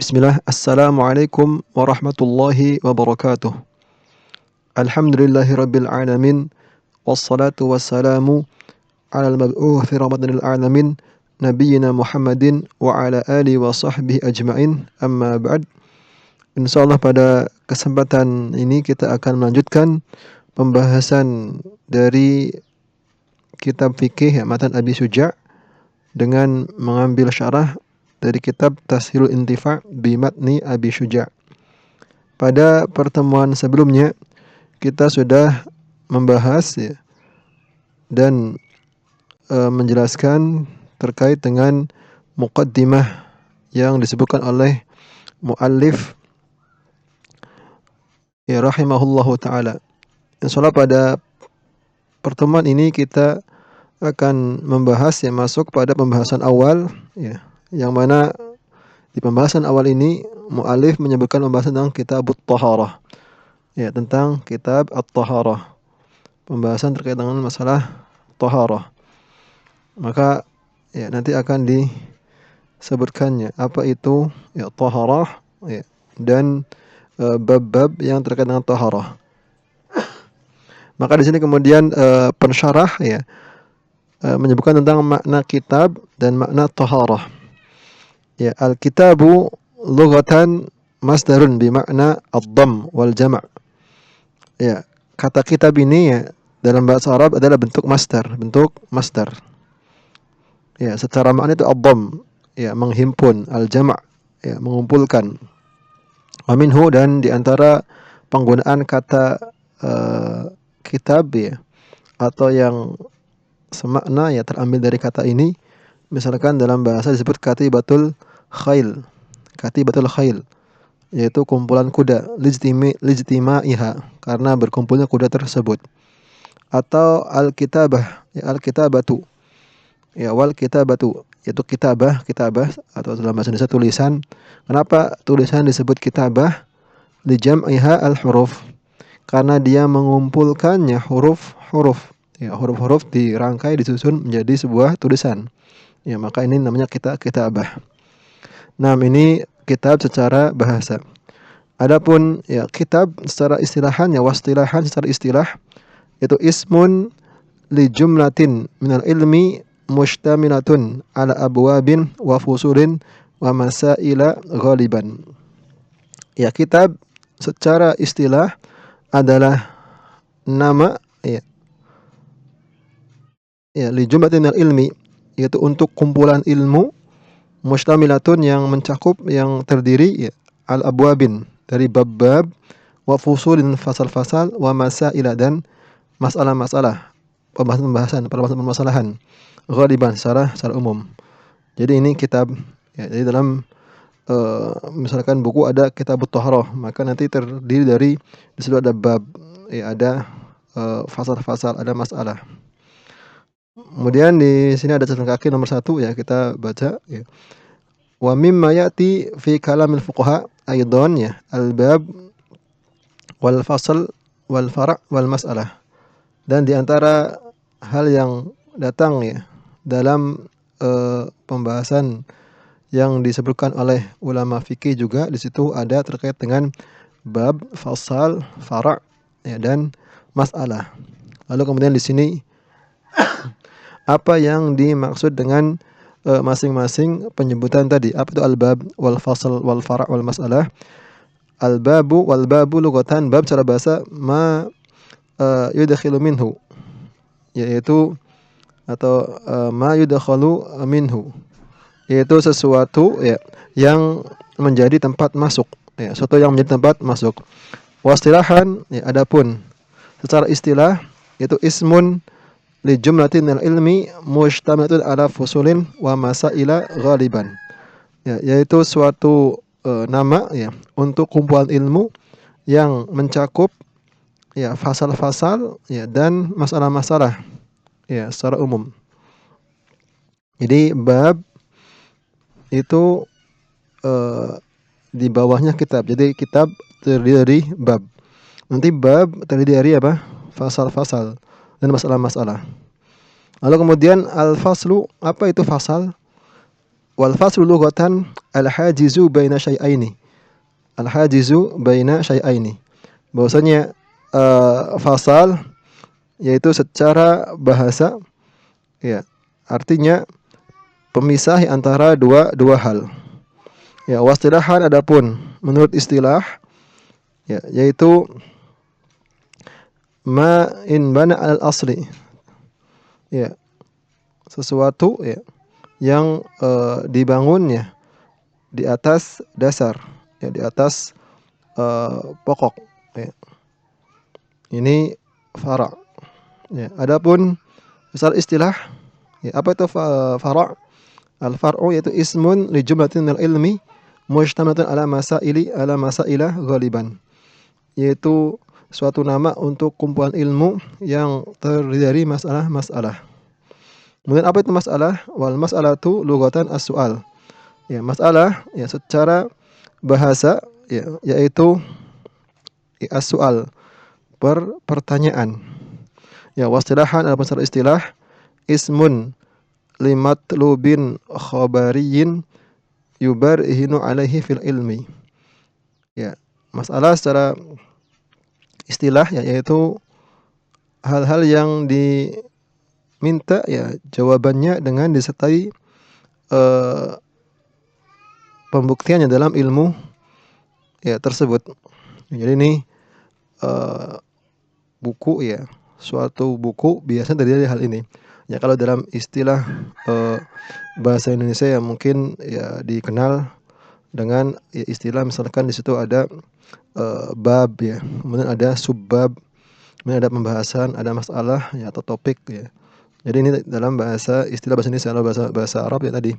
Bismillah, Assalamualaikum warahmatullahi wabarakatuh. Alhamdulillahi rabbil alamin. Wassalatu wassalamu ala al-mab'uthi rahmatan lil alamin, nabiyyina Muhammadin wa ala alihi wa sahbihi ajma'in. Amma ba'd. Insyaallah pada kesempatan ini kita akan melanjutkan pembahasan dari kitab fikih matan Abi Syuja' dengan mengambil syarah dari kitab Tashilul Intifa' bi matni Abi Syuja'. Pada pertemuan sebelumnya kita sudah membahas ya, dan menjelaskan terkait dengan muqaddimah yang disebutkan oleh muallif ya rahimahullahu taala. Insyaallah pada pertemuan ini kita akan membahas yang masuk pada pembahasan awal ya, yang mana di pembahasan awal ini muallif menyebutkan pembahasan tentang kitabut taharah. Ya, tentang kitab at-taharah. Pembahasan terkait dengan masalah taharah. Maka ya nanti akan disebutkannya apa itu ya taharah ya, dan bab-bab yang terkait dengan taharah. Maka di sini kemudian pensyarah ya menyebutkan tentang makna kitab dan makna taharah. Ya, al-kitabu lughatan masdarun bi makna ad-dhamm wal jama'. Ya, kata kitab ini ya dalam bahasa Arab adalah bentuk masdar. Ya, secara makna itu ad-dhamm, ya menghimpun, al-jama', ya mengumpulkan. Wa minhu, dan di antara penggunaan kata kitab ya atau yang semakna ya terambil dari kata ini, misalkan dalam bahasa disebut katibatul khail, yaitu kumpulan kuda, lijtima'iha, karena berkumpulnya kuda tersebut. Atau al-kitabah, ya al-kitabatu, ya wal kitabatu, yaitu kitabah atau dalam bahasa Indonesia tulisan. Kenapa tulisan disebut kitabah? Lijam'iha al-huruf, karena dia mengumpulkannya huruf-huruf. Ya, huruf-huruf dirangkai disusun menjadi sebuah tulisan. Ya, maka ini namanya kitabah. Nah, ini kitab secara bahasa. Adapun ya kitab secara istilahan ya wastilahan secara istilah itu ismun li jumlatin minal ilmi mushtamilatun ala abwabin wa fusulin wa masaila ghaliban. Ya, kitab secara istilah adalah nama ya li jumlatin minal ilmi, yaitu untuk kumpulan ilmu, mustamilatun yang mencakup, yang terdiri ya, al abwabin dari bab-bab, wa fusulin fasal-fasal, wa masaila dan masalah-masalah, pembahasan permasalahan ghaliban secara umum. Jadi ini kitab ya, jadi dalam misalkan buku ada kitabut taharah, maka nanti terdiri dari di situ ada bab ya, ada fasal-fasal, ada masalah. Kemudian di sini ada catatan kaki nomor 1 ya, kita baca ya. Wa mimma ya'ti fi kalamil fuqaha aidan ya al-bab wal fasl wal fara' wal mas'alah. Dan di antara hal yang datang ya dalam pembahasan yang disebutkan oleh ulama fikih juga, di situ ada terkait dengan bab, fasal, fara' ya, dan mas'alah. Lalu kemudian di sini apa yang dimaksud dengan masing-masing penyebutan tadi? Apa itu al-bab, wal fasl, wal fara', wal mas'alah? Al-babu wal babu lughatan, bab secara bahasa ma yudkhilu minhu, yaitu atau ma yudkhalu minhu, yaitu sesuatu ya yang menjadi tempat masuk, ya sesuatu yang menjadi tempat masuk. Wastilahan ya, adapun secara istilah yaitu ismun li jumlatin minal ilmi mushtamilatun ala fusulin wa masaila ghaliban. Ya, yaitu suatu nama ya untuk kumpulan ilmu yang mencakup ya fasal-fasal ya dan masalah-masalah ya secara umum. Jadi bab itu di bawahnya kitab. Jadi kitab terdiri dari bab. Nanti bab terdiri dari apa? Fasal-fasal dan masalah-masalah. Lalu kemudian al-faslu, apa itu fasal? Wal faslu lughatan al-hajizu baina syai'aini. Al-hajizu baina syai'aini. Bahwasanya fasal yaitu secara bahasa ya, artinya pemisah antara dua hal. Ya, wastilahan adapun menurut istilah ya, yaitu ma in bana al asli. Ya, sesuatu ya yang dibangunnya di atas dasar, ya di atas pokok. Ya. Ini fara'. Ya, adapun secara istilah, ya, apa itu fara'? Al-far'u yaitu ismun li jumlatin minal ilmi mujtamalatun ala masailah ghaliban. Yaitu suatu nama untuk kumpulan ilmu yang terdiri dari masalah-masalah. Kemudian apa itu masalah? Wal mas'alatu lughatan as-su'al. Ya, masalah ya secara bahasa ya, yaitu ya, as-su'al, pertanyaan. Ya, wastilahan adalah secara istilah ismun limatlubin khabariyin yubarhinu alaihi fil ilmi. Ya, masalah secara istilah ya, yaitu hal-hal yang diminta ya jawabannya dengan disertai pembuktiannya dalam ilmu ya tersebut. Jadi ini buku ya, suatu buku biasanya terdiri dari hal ini. Ya, kalau dalam istilah bahasa Indonesia yang mungkin ya dikenal dengan ya, istilah misalkan di situ ada bab ya, kemudian ada subbab, kemudian ada pembahasan, ada masalah ya atau topik ya. Jadi ini dalam bahasa istilah bahasa Indonesia, kalau bahasa Arab ya tadi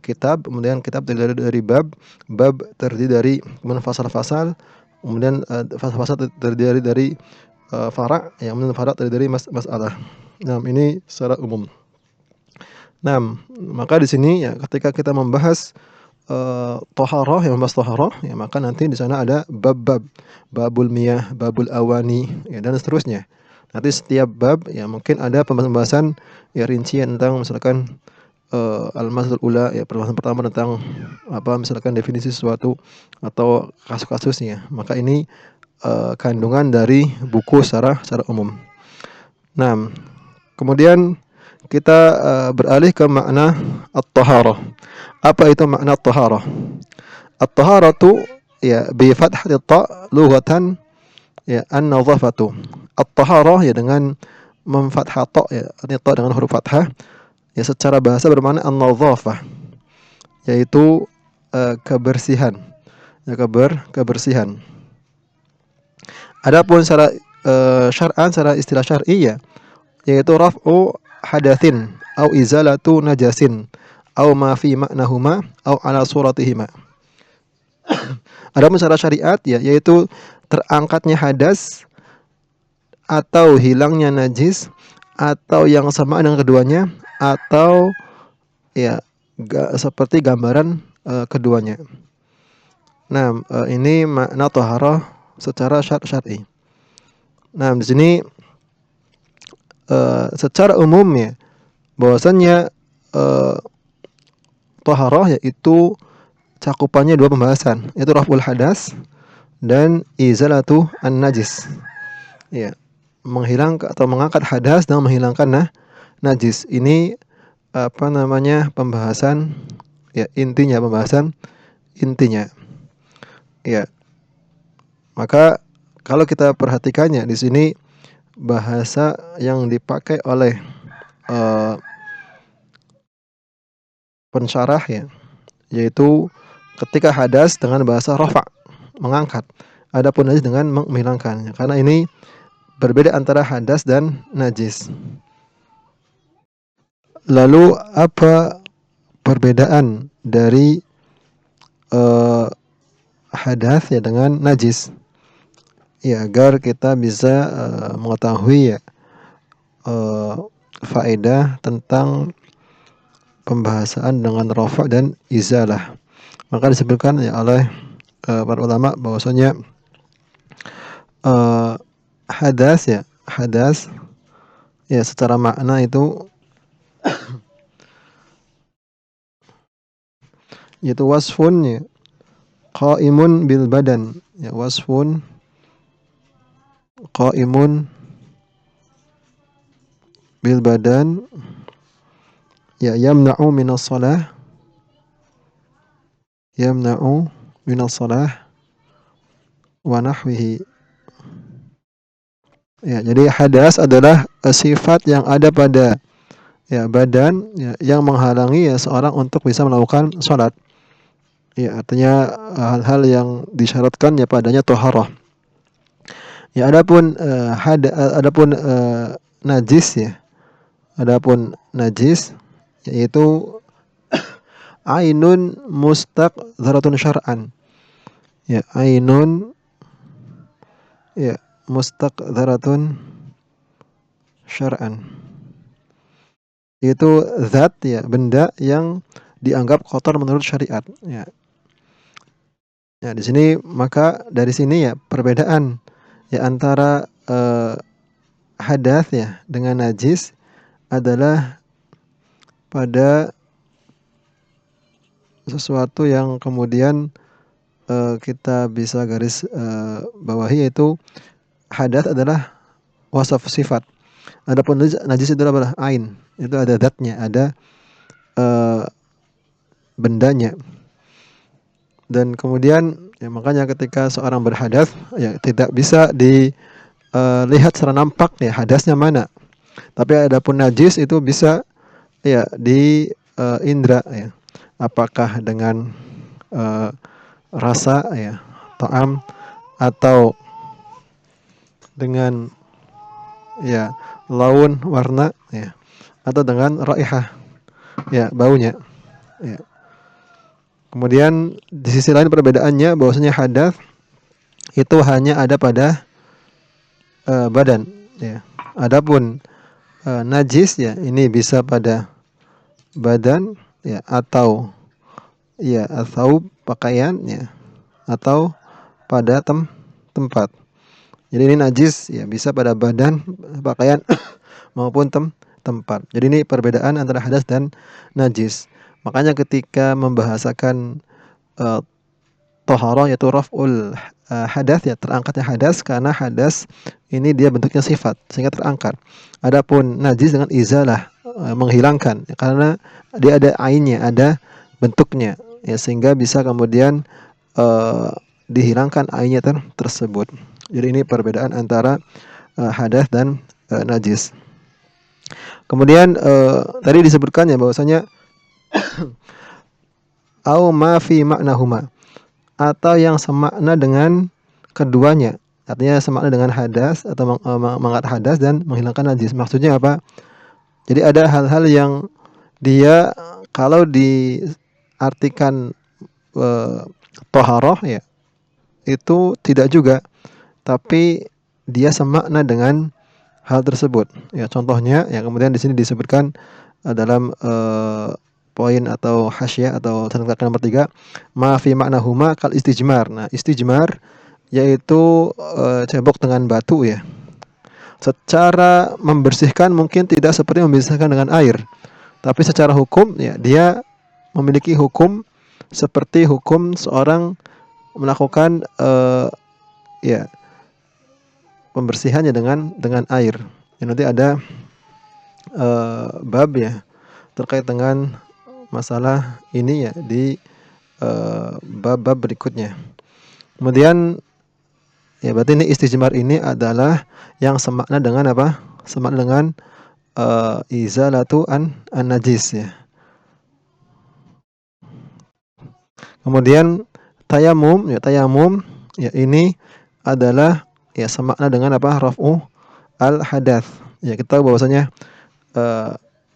kitab, kemudian kitab terdiri dari bab, bab terdiri dari kemudian fasal-fasal, kemudian fasal-fasal terdiri dari fara', yang kemudian fara' terdiri dari masalah. Nah, ini secara umum. Nah, maka di sini ya ketika kita membahas thaharah, yang membahas thaharah ya, maka nanti di sana ada bab-bab, babul miyah, babul awani ya, dan seterusnya. Nanti setiap bab ya mungkin ada pembahasan ya rincian tentang misalkan al-mas'alatul ula ya, pembahasan pertama tentang apa misalkan definisi sesuatu atau kasus-kasusnya. Maka ini kandungan dari buku secara umum. Nah, kemudian kita beralih ke makna at-taharah. Apa itu makna at-taharah? At-taharatu ya bi fathati ta lughatan ya an-nadhafatu. At-taharah ya dengan memfathah ta ya, artinya ta dengan huruf fathah ya, secara bahasa bermakna an-nadhafah, yaitu kebersihan. Ya, kebersihan. Adapun secara syar'an, secara istilah syar'i ya, yaitu raf'u hadatsin au izalatu najasin au ma fi ma'nahuma au ala suratihima. Adapun secara syariat ya, yaitu terangkatnya hadas atau hilangnya najis atau yang sama dengan keduanya atau ya seperti gambaran keduanya. Nah, ini makna thaharah secara syar'i. Nah, di sini secara umum ya bahwasannya thaharah yaitu cakupannya dua pembahasan, yaitu raf'ul hadas dan izalatu an-najis. Ya, menghilangkan atau mengangkat hadas dan menghilangkan najis. Ini apa namanya pembahasan ya, pembahasan intinya. Ya. Maka kalau kita perhatikannya di sini bahasa yang dipakai oleh pensyarah ya, yaitu ketika hadas dengan bahasa rafa', mengangkat. Adapun najis dengan menghilangkan. Karena ini berbeda antara hadas dan najis. Lalu apa perbedaan dari hadas ya dengan najis? Ya, agar kita bisa mengetahui ya faedah tentang pembahasan dengan rafa' dan izalah. Maka disebutkan ya oleh para ulama bahwasanya hadas ya secara makna itu yaitu wasfun ya, qaimun bil badan ya, wasfun qaimun bil badan ya, yamna'u minas shalah, yamna'u minas shalah wa nahwihi. Ya, jadi hadas adalah sifat yang ada pada ya badan ya, yang menghalangi ya seorang untuk bisa melakukan salat. Ya, artinya hal-hal yang disyaratkan ya padanya thaharah. Ya, adapun najis ya. Adapun najis yaitu ainun mustaqdharatun syar'an. Ya, ainun ya mustaqdharatun syar'an. Itu zat ya, benda yang dianggap kotor menurut syariat ya. Ya, di sini maka dari sini ya perbedaan ya antara hadas ya dengan najis adalah pada sesuatu yang kemudian kita bisa garis bawahi, yaitu hadas adalah wasaf sifat. Adapun najis itu adalah ain, itu ada zatnya, ada uh, bendanya. Dan kemudian ya makanya ketika seorang berhadas ya tidak bisa dilihat secara nampak ya hadasnya mana. Tapi adapun najis itu bisa ya di indra ya. Apakah dengan rasa ya, ta'am, atau dengan ya laun warna ya, atau dengan raihah ya, baunya ya. Kemudian di sisi lain perbedaannya bahwasanya hadas itu hanya ada pada badan ya. Adapun najis ya ini bisa pada badan ya, atau ya atau pakaian ya, atau pada tempat. Jadi ini najis ya bisa pada badan, pakaian maupun tempat. Jadi ini perbedaan antara hadas dan najis. Makanya ketika membahasakan thaharah yaitu raf'ul hadas ya, terangkatnya hadas karena hadas ini dia bentuknya sifat sehingga terangkat. Adapun najis dengan izalah menghilangkan ya, karena dia ada ainnya, ada bentuknya ya, sehingga bisa kemudian dihilangkan ainnya tersebut. Jadi ini perbedaan antara hadas dan najis. Kemudian tadi disebutkan ya bahwasanya au ma fi ma'nahuma, atau yang semakna dengan keduanya. Artinya semakna dengan hadas atau mengangkat hadas dan menghilangkan najis. Maksudnya apa? Jadi ada hal-hal yang dia kalau diartikan thaharah ya itu tidak juga, tapi dia semakna dengan hal tersebut. Ya, contohnya ya kemudian di sini disebutkan dalam poin atau hasyiah atau catatan nomor 3, ma fi ma'nahuma kal istijmar. Nah, istijmar yaitu cebok dengan batu ya. Secara membersihkan mungkin tidak seperti membersihkan dengan air, tapi secara hukum ya dia memiliki hukum seperti hukum seorang melakukan ya pembersihannya dengan air. Ya, nanti ada bab ya terkait dengan masalah ini ya di bab-bab berikutnya. Kemudian ya berarti ini istijmar ini adalah yang semakna dengan apa? Semakna dengan izalatu an najis ya. Kemudian tayamum ya ini adalah ya semakna dengan apa? Raf'u al hadath. Ya kita tahu bahwasanya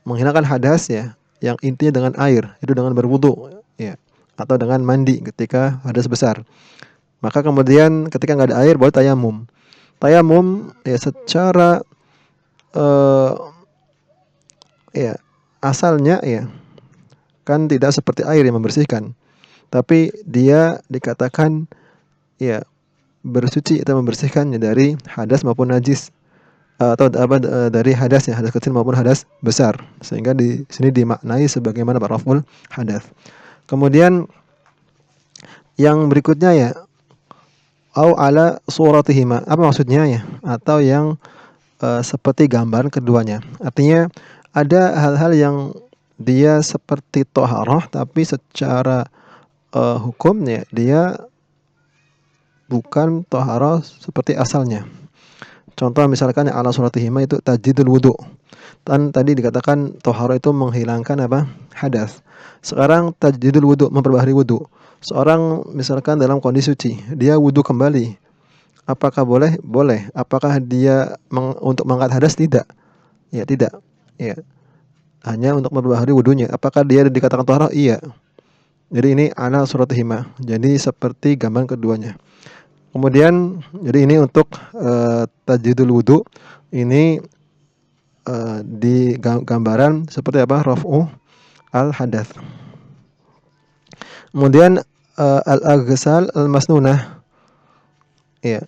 menghilangkan hadas ya yang intinya dengan air, itu dengan berwudu ya, atau dengan mandi ketika hadas besar. Maka kemudian ketika nggak ada air boleh tayamum. Tayamum ya secara ya asalnya ya kan tidak seperti air yang membersihkan, tapi dia dikatakan ya bersuci atau membersihkannya dari hadas maupun najis, atau apa dari hadas ya, hadas kecil maupun hadas besar, sehingga di sini dimaknai sebagaimana raf'ul hadas. Kemudian yang berikutnya ya, au ala suratihima. Apa maksudnya ya? Atau yang seperti gambaran keduanya. Artinya ada hal-hal yang dia seperti toharoh tapi secara hukumnya dia bukan toharoh seperti asalnya. Contoh misalkan ala suratihima itu tajdidul wudu. Kan tadi dikatakan toharoh itu menghilangkan apa? Hadas. Sekarang tajdidul wudu, memperbaharui wudu. Seorang misalkan dalam kondisi suci, dia wudu kembali. Apakah boleh? Boleh. Apakah dia untuk mengangkat hadas? Tidak. Ya, tidak. Ya. Hanya untuk memperbaharui wudunya. Apakah dia dikatakan toharoh? Iya. Jadi ini ala suratihima. Jadi seperti gambaran keduanya. Kemudian jadi ini untuk tajdidul wudu. Ini di gambaran seperti apa? Raf'u al hadath. Kemudian al-aghsal al-masnunah. Ya.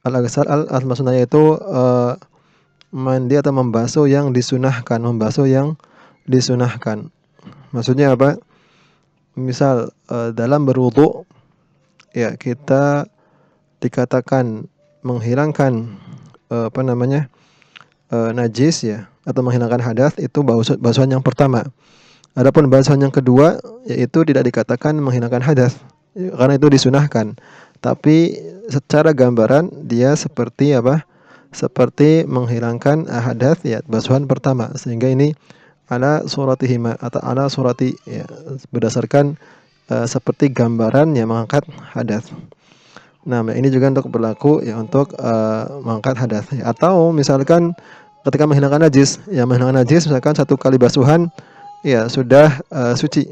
Al-aghsal al-masnunah yaitu mandi atau membasuh yang disunahkan, membasuh yang disunahkan. Maksudnya apa? Misal dalam berwudu ya kita dikatakan menghilangkan najis ya atau menghilangkan hadas itu basuhan yang pertama. Adapun basuhan yang kedua yaitu tidak dikatakan menghilangkan hadas karena itu disunahkan. Tapi secara gambaran dia seperti apa? Seperti menghilangkan hadas ya basuhan pertama. Sehingga ini ala suratihima atau ala surati ya, berdasarkan seperti gambaran yang mengangkat hadas. Nah, ini juga untuk berlaku ya untuk mengangkat hadas. Ya. Atau misalkan ketika menghilangkan najis, ya menghilangkan najis misalkan satu kali basuhan ya sudah suci.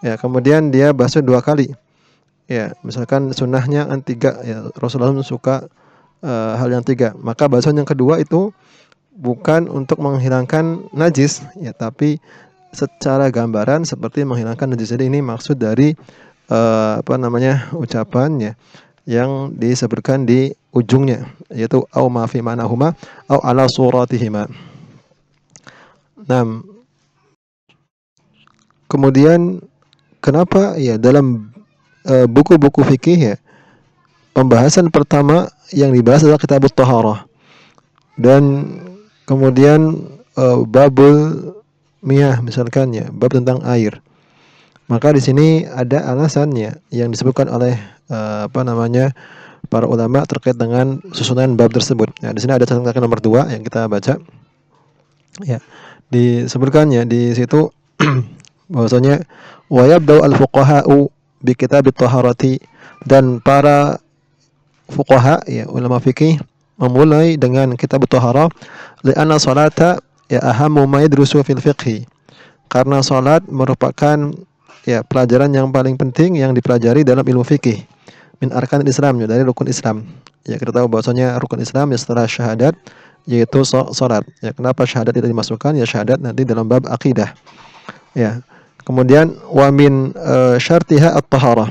Ya, kemudian dia basuh 2 kali. Ya, misalkan sunnahnya kan 3 ya Rasulullah suka hal yang 3. Maka basuhan yang kedua itu bukan untuk menghilangkan najis ya tapi secara gambaran seperti menghilangkan najis. Jadi ini maksud dari ucapan ya yang disebutkan di ujungnya yaitu au ma fi ma'nahuma au ala suratihima. Nah, kemudian kenapa ya dalam buku-buku fikih ya pembahasan pertama yang dibahas adalah kitabut thaharah dan kemudian babul miyah misalkan ya, bab tentang air. Maka di sini ada alasannya yang disebutkan oleh para ulama terkait dengan susunan bab tersebut. Nah, di sini ada catatan nomor 2 yang kita baca. Ya. Disebutkannya di situ bahwasanya wa yabda'u al-fuqaha'u bi kitabit taharati dan para fuqaha ya ulama fikih memulai dengan kitab taharah li'anna salata ya ahammu ma yadrusu fil fiqhi karena salat merupakan ya pelajaran yang paling penting yang dipelajari dalam ilmu fikih min arkanil Islam ya dari rukun Islam. Ya kita tahu bahwasanya rukun Islam ya setelah syahadat yaitu salat. Ya kenapa syahadat tidak dimasukkan? Ya syahadat nanti dalam bab akidah. Ya. Kemudian wa min syartiha at-taharah.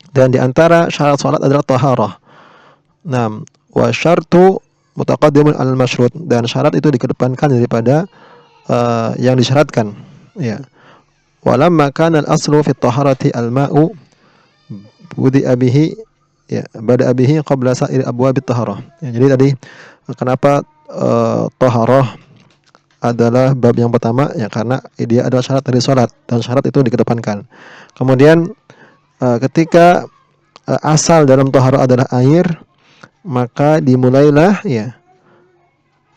Dan di antara syarat salat adalah taharah. Nah, wa syartu mutaqaddimun al-masyrut dan syarat itu dikedepankan daripada yang disyaratkan. Ya. Walamma kana al-aslu fi at-taharati al-ma'u budi'a bihi ya bada'a bihi qabla sa'ir abwabit taharah. Ya, jadi tadi kenapa taharah adalah bab yang pertama ya karena dia adalah syarat dari salat dan syarat itu dikedepankan. Kemudian ketika asal dalam taharah adalah air maka dimulailah ya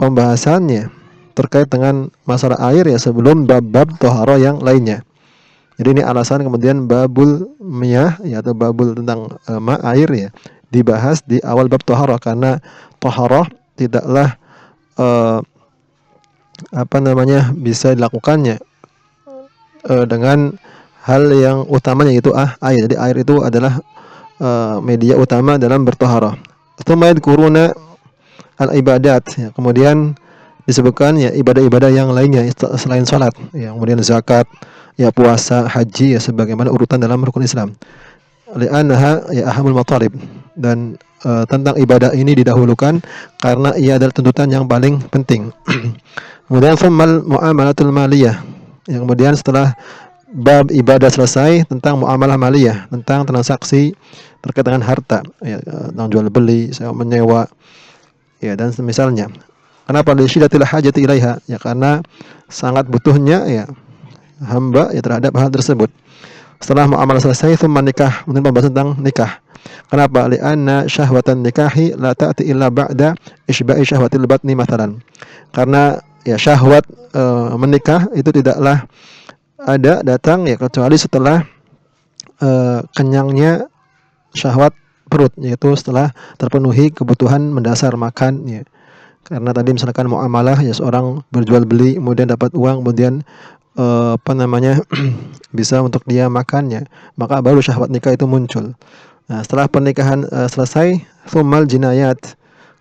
pembahasannya terkait dengan masalah air ya sebelum bab-bab taharah yang lainnya. Jadi ini alasan kemudian babul miyah ya atau babul tentang air ya dibahas di awal bab taharah karena taharah tidaklah bisa dilakukannya dengan hal yang utamanya yaitu air. Jadi air itu adalah media utama dalam bertaharah. Tsumma yadhkuruna al-ibadat ya. Kemudian disebutkan ya ibadah-ibadah yang lainnya selain salat ya, kemudian zakat, ya puasa, haji ya sebagaimana urutan dalam rukun Islam. Li'annaha ya ahamul matalib dan tentang ibadah ini didahulukan karena ia adalah tuntutan yang paling penting. Kemudian tsummal muamalatul maliyah Yang kemudian setelah bab ibadah selesai, tentang muamalah maliyah, tentang transaksi terkait dengan harta, ya, tentang jual beli, sewa menyewa, ya, dan semisalnya. Kenapa? Lisyiddatil hajati ilaiha, ya karena sangat butuhnya ya hamba ya terhadap hal tersebut. Setelah muamalah selesai, tsumma nikah, kemudian pembahasan tentang nikah. Kenapa? Li'anna syahwatan nikahi la ta'ti illa ba'da isba'i syahwatil batni mathalan. Karena ya syahwat menikah itu tidaklah ada datang ya kecuali setelah kenyangnya syahwat perut, yaitu setelah terpenuhi kebutuhan mendasar makan ya. Karena tadi misalkan muamalah ya seorang berjual beli kemudian dapat uang kemudian apa namanya bisa untuk dia makannya, maka baru syahwat nikah itu muncul. Nah, setelah pernikahan selesai, tsummal jinayat.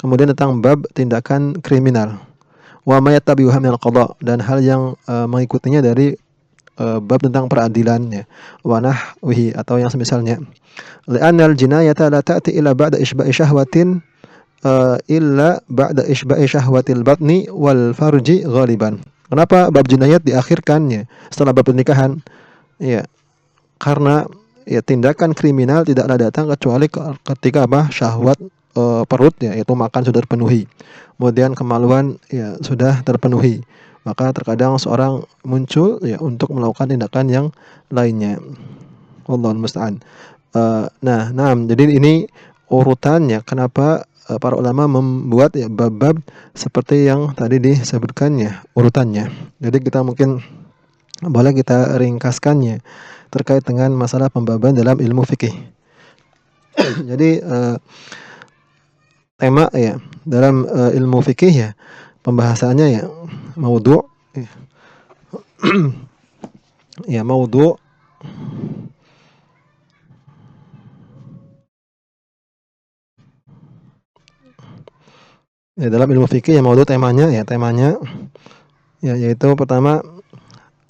Kemudian tentang bab tindakan kriminal. Wa ma yattabi'uha minal qada, dan hal yang mengikutinya dari bab tentang peradilan ya. Wa nahwihi, atau yang semisalnya. Li'anna al-jinayata la ta'ti illa ba'da isba'i syahwatin illa ba'da isba'i syahwatil batni wal farji ghaliban. Kenapa bab jinayat diakhirkannya setelah bab pernikahan? Ya, karena ya tindakan kriminal tidaklah datang kecuali ketika apa? Syahwat perut ya, yaitu makan sudah terpenuhi. Kemudian kemaluan ya sudah terpenuhi. Maka terkadang seorang muncul ya untuk melakukan tindakan yang lainnya. Wallahul musta'an. Nah, jadi ini urutannya kenapa para ulama membuat ya bab-bab seperti yang tadi disebutkannya urutannya. Jadi kita mungkin boleh kita ringkaskannya terkait dengan masalah pembaban dalam ilmu fikih. Jadi tema ya dalam ilmu fikih ya pembahasannya ya maudhu' ya maudhu' ya dalam ilmu fikih ya maudhu' temanya ya yaitu pertama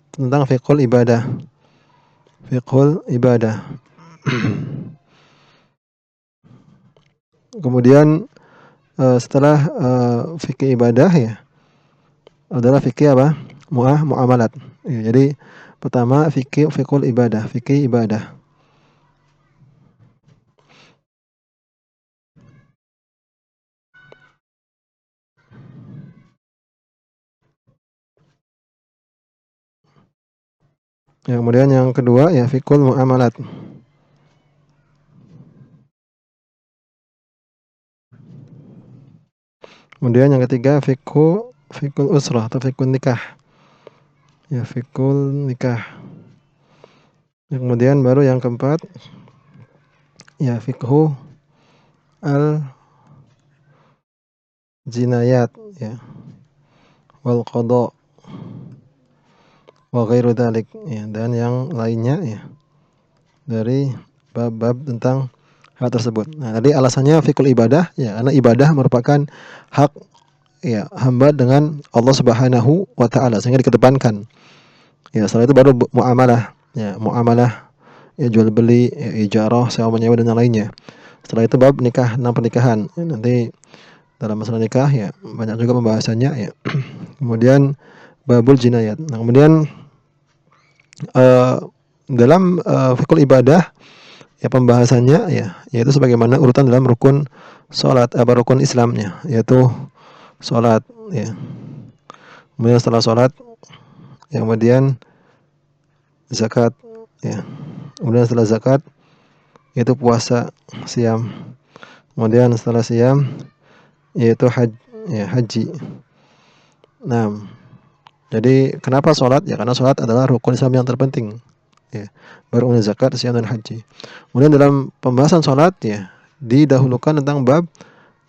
tentang fiqhul ibadah. Fiqhul ibadah. Kemudian setelah fikih ibadah ya adalah fikih apa? Muamalat. Ya, jadi pertama fiqhul ibadah, fikih ibadah. Ya, kemudian yang kedua ya fiqhul muamalat. Kemudian yang ketiga fiqhul usrah atau fiqhul nikah. Ya, fiqhul nikah. Ya, kemudian baru yang keempat ya fiqhu al jinayat ya wal qada wa ghairu dzalik ya, dan yang lainnya ya dari bab-bab tentang hal tersebut. Nah, tadi alasannya fiqhul ibadah ya karena ibadah merupakan hak ya hamba dengan Allah Subhanahu wa taala sehingga dikedepankan. Ya, setelah itu baru muamalah. Ya, muamalah ya jual beli, ya, ijarah, sewa menyewa dan yang lainnya. Setelah itu bab nikah, tentang pernikahan. Ya, nanti dalam masalah nikah ya banyak juga pembahasannya ya. Kemudian babul jinayat. Nah, kemudian dalam fikul ibadah ya pembahasannya ya yaitu sebagaimana urutan dalam rukun salat rukun Islamnya yaitu salat ya. Kemudian setelah salat ya kemudian zakat ya. Kemudian setelah zakat yaitu puasa, siam. Kemudian setelah siam yaitu haji. Nah, jadi kenapa sholat? Ya karena sholat adalah rukun Islam yang terpenting. Ya, baru kemudian zakat, siam dan haji. Kemudian dalam pembahasan sholat ya didahulukan tentang bab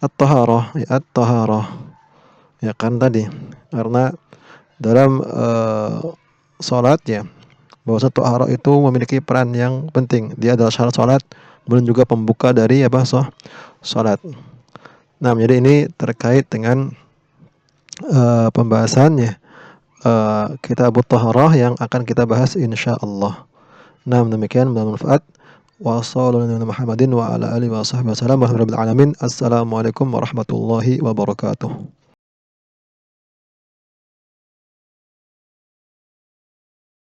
at-taharah, ya at-taharah. Ya kan tadi karena dalam sholat ya bahwa taharah itu memiliki peran yang penting. Dia adalah syarat sholat, kemudian juga pembuka dari sholat. Nah, jadi ini terkait dengan pembahasannya kitab Taharah yang akan kita bahas insyaallah. Nah, demikian bermanfaat. Wassallallahu Muhammadin wa ala alihi wa sahbihi wasallam. Assalamualaikum warahmatullahi wabarakatuh.